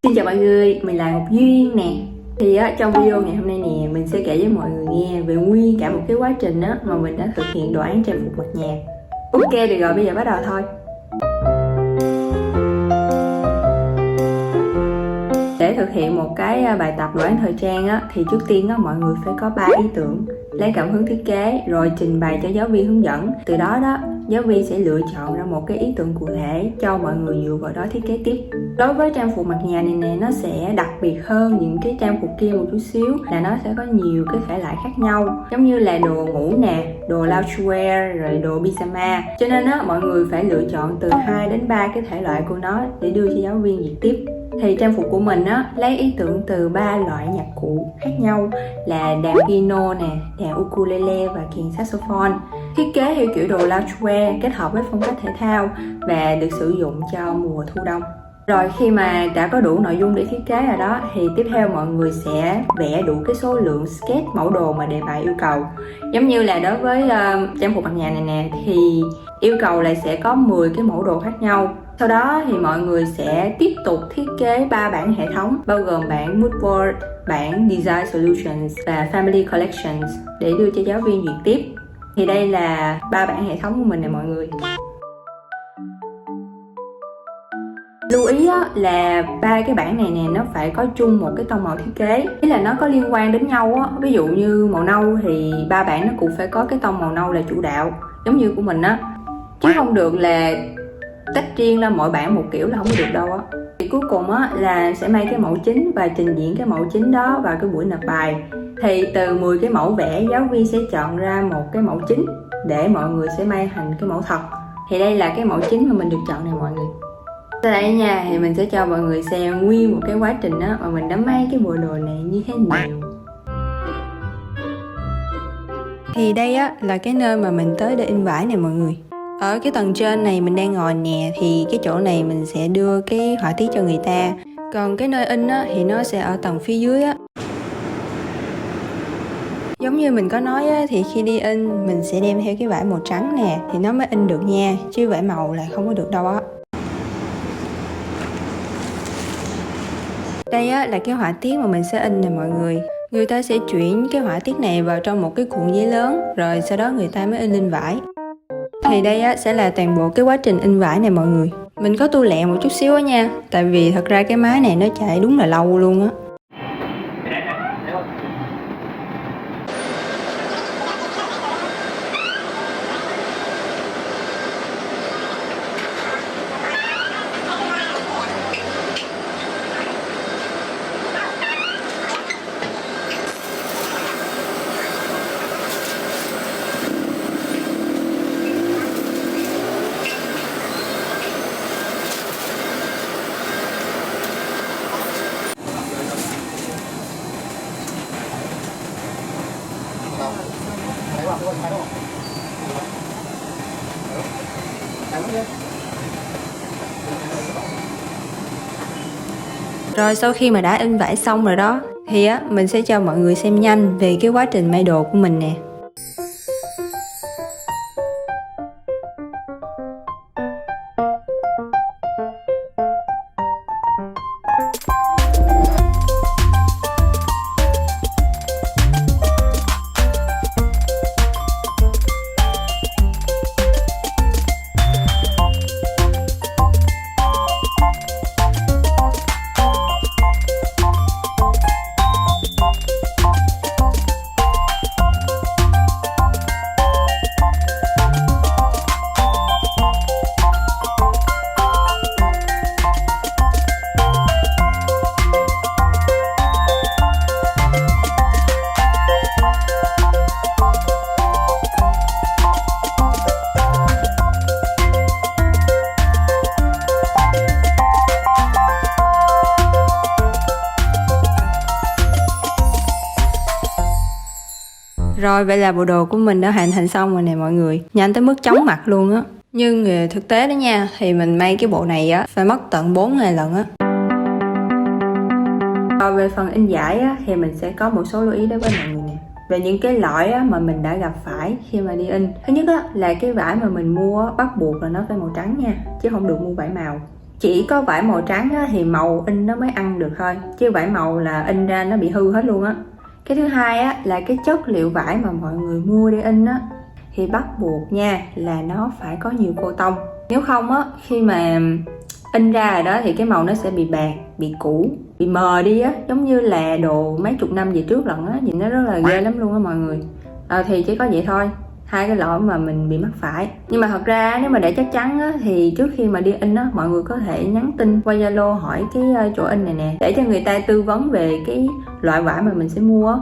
Xin chào mọi người, mình là Ngọc Duyên nè. Thì trong video ngày hôm nay nè, mình sẽ kể với mọi người nghe về nguyên cả một cái quá trình mà mình đã thực hiện đồ án trang phục mặt nhà. Ok, được rồi, bây giờ bắt đầu thôi. Để thực hiện một cái bài tập đồ án thời trang thì trước tiên mọi người phải có 3 ý tưởng, lấy cảm hứng thiết kế rồi trình bày cho giáo viên hướng dẫn. Từ đó giáo viên sẽ lựa chọn ra một cái ý tưởng cụ thể cho mọi người dựa vào đó thiết kế tiếp. Đối với trang phục mặt nhà này nè, nó sẽ đặc biệt hơn những cái trang phục kia một chút xíu, là nó sẽ có nhiều cái thể loại khác nhau, giống như là đồ ngủ nè, đồ loungewear, rồi đồ pyjama. Cho nên mọi người phải lựa chọn từ 2 đến 3 cái thể loại của nó để đưa cho giáo viên duyệt tiếp. Thì trang phục của mình lấy ý tưởng từ 3 loại nhạc cụ khác nhau là đàn piano nè, đàn ukulele và kèn saxophone. Thiết kế theo kiểu đồ loungewear kết hợp với phong cách thể thao và được sử dụng cho mùa thu đông. Rồi khi mà đã có đủ nội dung để thiết kế rồi đó, thì tiếp theo mọi người sẽ vẽ đủ cái số lượng sketch mẫu đồ mà đề bài yêu cầu. Giống như là đối với trang phục mặt nhà này nè, thì yêu cầu là sẽ có 10 cái mẫu đồ khác nhau. Sau đó thì mọi người sẽ tiếp tục thiết kế 3 bản hệ thống, bao gồm bản Mood Board, bản Design Solutions và Family Collections để đưa cho giáo viên duyệt tiếp. Thì đây là 3 bản hệ thống của mình nè mọi người. Lưu ý là 3 cái bản này nè, nó phải có chung một cái tông màu thiết kế, ý là nó có liên quan đến nhau Ví dụ như màu nâu thì 3 bản nó cũng phải có cái tông màu nâu là chủ đạo, giống như của mình chứ không được là tách riêng ra mỗi bản một kiểu là không có được đâu Thì cuối cùng là sẽ may cái mẫu chính và trình diễn cái mẫu chính đó vào cái buổi nộp bài. Thì từ 10 cái mẫu vẽ, giáo viên sẽ chọn ra một cái mẫu chính để mọi người sẽ may thành cái mẫu thật. Thì đây là cái mẫu chính mà mình được chọn này mọi người. Sau đây nha, thì mình sẽ cho mọi người xem nguyên một cái quá trình mà mình đã may cái bộ đồ này như thế nào. Thì đây là cái nơi mà mình tới để in vải này mọi người. Ở cái tầng trên này mình đang ngồi nè, thì cái chỗ này mình sẽ đưa cái họa tiết cho người ta. Còn cái nơi in thì nó sẽ ở tầng phía dưới Giống như mình có nói thì khi đi in mình sẽ đem theo cái vải màu trắng nè, thì nó mới in được nha, chứ vải màu là không có được đâu Đây là cái họa tiết mà mình sẽ in nè mọi người. Người ta sẽ chuyển cái họa tiết này vào trong một cái cuộn giấy lớn, rồi sau đó người ta mới in lên vải. Thì đây sẽ là toàn bộ cái quá trình in vải này mọi người. Mình có tu lẹ một chút xíu nha, tại vì thật ra cái máy này nó chạy đúng là lâu luôn Rồi sau khi mà đã in vải xong rồi đó, thì mình sẽ cho mọi người xem nhanh về cái quá trình may đồ của mình nè. Rồi vậy là bộ đồ của mình đã hoàn thành xong rồi nè mọi người. Nhanh tới mức chóng mặt luôn Nhưng thực tế đó nha, thì mình may cái bộ này phải mất tận 4 ngày lần Rồi về phần in giải thì mình sẽ có một số lưu ý đối với mọi người nè. về những cái lỗi mà mình đã gặp phải khi mà đi in. Thứ nhất là cái vải mà mình mua bắt buộc là nó phải màu trắng nha, chứ không được mua vải màu. Chỉ có vải màu trắng thì màu in nó mới ăn được thôi, chứ vải màu là in ra nó bị hư hết luôn á. Cái thứ hai là cái chất liệu vải mà mọi người mua để in thì bắt buộc nha là nó phải có nhiều cô tông. Nếu không khi mà in ra rồi đó thì cái màu nó sẽ bị bạc, bị cũ, bị mờ đi giống như là đồ mấy chục năm về trước lận nhìn nó rất là ghê lắm luôn mọi người. Thì chỉ có vậy thôi, hai cái lỗi mà mình bị mắc phải. Nhưng mà thật ra nếu mà để chắc chắn thì trước khi mà đi in mọi người có thể nhắn tin qua Zalo hỏi cái chỗ in này nè, để cho người ta tư vấn về cái loại vải mà mình sẽ mua.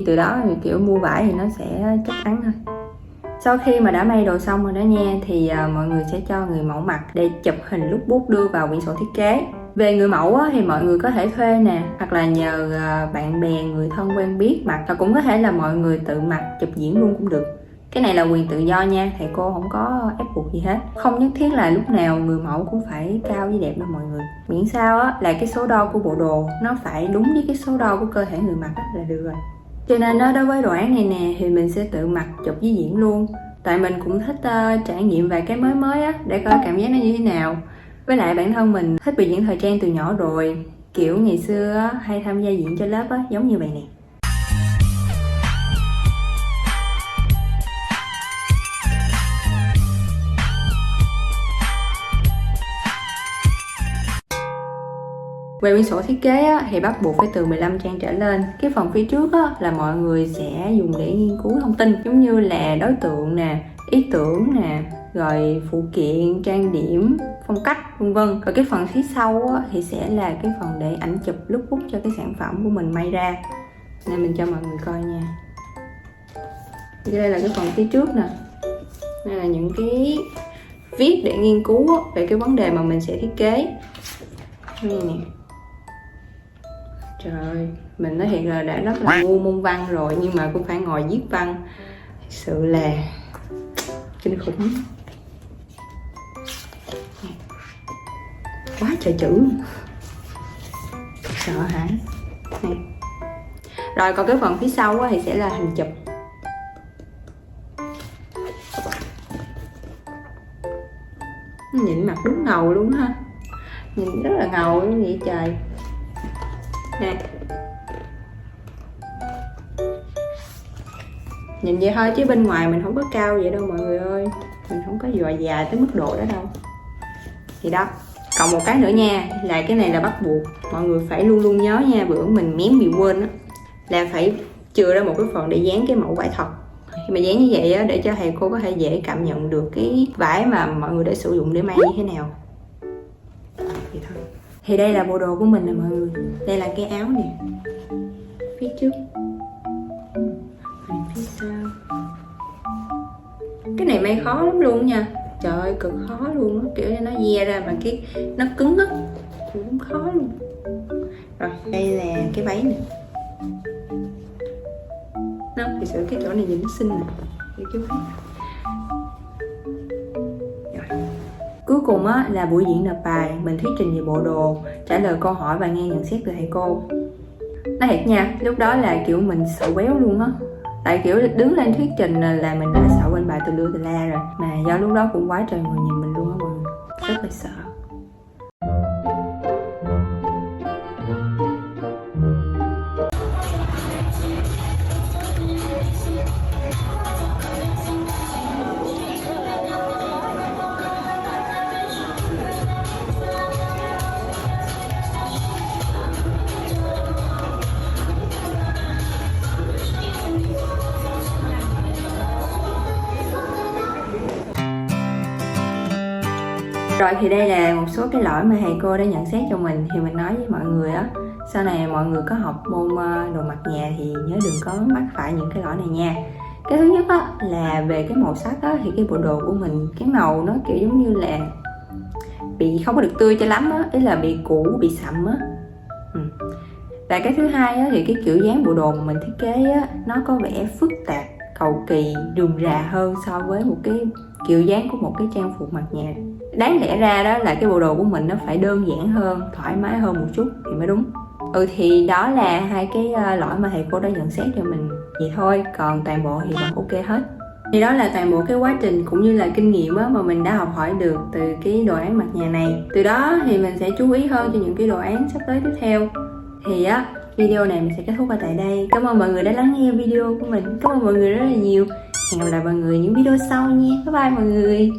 Từ đó thì kiểu mua vải thì nó sẽ chắc chắn thôi. Sau khi mà đã may đồ xong rồi đó nha, thì mọi người sẽ cho người mẫu mặc để chụp hình lookbook đưa vào quyển sổ thiết kế. Về người mẫu thì mọi người có thể thuê nè, hoặc là nhờ bạn bè, người thân quen biết mặc, và cũng có thể là mọi người tự mặc chụp diễn luôn cũng được. Cái này là quyền tự do nha, thầy cô không có ép buộc gì hết. Không nhất thiết là lúc nào người mẫu cũng phải cao với đẹp đâu mọi người. Miễn sao là cái số đo của bộ đồ nó phải đúng với cái số đo của cơ thể người mặc là được rồi. Cho nên đối với đồ án này nè thì mình sẽ tự mặc chụp với diễn luôn. Tại mình cũng thích trải nghiệm vài cái mới để coi cảm giác nó như thế nào. Với lại bản thân mình thích biểu diễn thời trang từ nhỏ rồi, kiểu ngày xưa hay tham gia diễn cho lớp giống như vậy nè. Về quyển sổ thiết kế thì bắt buộc phải từ 15 trang trở lên. Cái phần phía trước là mọi người sẽ dùng để nghiên cứu thông tin, giống như là đối tượng nè, ý tưởng nè, rồi phụ kiện, trang điểm, phong cách vân vân. Và cái phần phía sau thì sẽ là cái phần để ảnh chụp lookbook cho cái sản phẩm của mình may ra. Nên mình cho mọi người coi nha. Đây là cái phần phía trước nè. Đây là những cái viết để nghiên cứu về cái vấn đề mà mình sẽ thiết kế. Đây nè. Trời ơi, mình nói thiệt là đã rất là ngu môn văn rồi, nhưng mà cũng phải ngồi viết văn. Thật sự là kinh khủng. Quá trời chữ, sợ hãi. Rồi còn cái phần phía sau thì sẽ là hình chụp. Nhìn mặt đúng ngầu luôn ha, nhìn rất là ngầu như vậy trời nè. Nhìn vậy thôi chứ bên ngoài mình không có cao vậy đâu mọi người ơi, mình không có dò dài tới mức độ đó đâu. Thì đó, còn một cái nữa nha, là cái này là bắt buộc mọi người phải luôn luôn nhớ nha, bữa mình mém bị quên là phải chừa ra một cái phần để dán cái mẫu vải thật. Khi mà dán như vậy để cho thầy cô có thể dễ cảm nhận được cái vải mà mọi người đã sử dụng để may như thế nào. Vậy thôi. Thì đây là bộ đồ của mình nè mọi người. Đây là cái áo nè, phía trước, phía sau. Cái này may khó lắm luôn nha, trời ơi cực khó luôn á, kiểu như nó ve ra mà cái nó cứng á, cũng khó luôn. Rồi đây là cái váy nè. Nó thực sự cái chỗ này nhìn nó xinh nè, để chú thấy. Rồi. Cuối cùng là buổi diễn nộp bài, mình thuyết trình về bộ đồ, trả lời câu hỏi và nghe nhận xét từ thầy cô. Nói thiệt nha, lúc đó là kiểu mình sợ quéo luôn á. Tại kiểu đứng lên thuyết trình là mình đã sợ quên bài từ lưa từ la rồi. Mà do lúc đó cũng quá trời người nhìn mình luôn á mọi người, rất là sợ. Rồi thì đây là một số cái lỗi mà thầy cô đã nhận xét cho mình. Thì mình nói với mọi người sau này mọi người có học môn đồ mặc nhà thì nhớ đừng có mắc phải những cái lỗi này nha. Cái thứ nhất là về cái màu sắc thì cái bộ đồ của mình, cái màu nó kiểu giống như là bị không có được tươi cho lắm ý là bị cũ, bị sậm Và cái thứ hai thì cái kiểu dáng bộ đồ mà mình thiết kế nó có vẻ phức tạp, cầu kỳ, rườm rà hơn so với một cái kiểu dáng của một cái trang phục mặc nhà. Đáng lẽ ra đó là cái bộ đồ của mình nó phải đơn giản hơn, thoải mái hơn một chút thì mới đúng. Thì đó là hai cái lỗi mà thầy cô đã nhận xét cho mình vậy thôi, còn toàn bộ thì vẫn ok hết. Thì đó là toàn bộ cái quá trình cũng như là kinh nghiệm mà mình đã học hỏi được từ cái đồ án mặt nhà này. Từ đó thì mình sẽ chú ý hơn cho những cái đồ án sắp tới tiếp theo. Thì video này mình sẽ kết thúc ở tại đây. Cảm ơn mọi người đã lắng nghe video của mình. Cảm ơn mọi người rất là nhiều. Hẹn gặp lại mọi người những video sau nha. Bye bye mọi người.